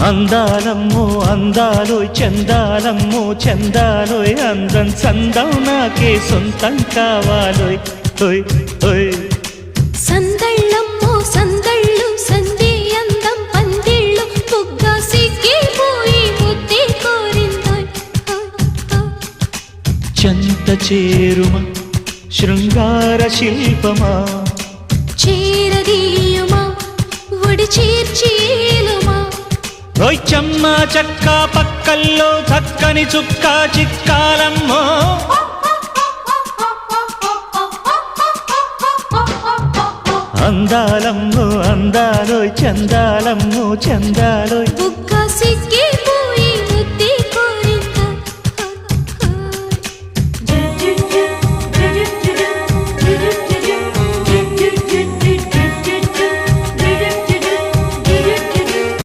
అందాలమ్మో అందాలోయ్ చందాలమ్మో చందాలోయ్ అందం సందం నాకే సొంతం కావాలోయ్ ఓయ్ ఓయ్ సందళ్ళమ్మో సందళ్ళు సందే అందం పందిళ్ళు బుగ్గా సిగ్గిపోయి ముద్దే కోరిందోయ్ చంత చేరుమా శృంగార శిల్పమా చేరదీయుమా ఒడి చేర్చేలుమా ఓయ్ చెమ్మ చక్క పక్కల్లో చక్కని చుక్క చిక్కాలమ్మో అందాలమ్మో అందాలోయ్ చందాలమ్మో చందాలోయ్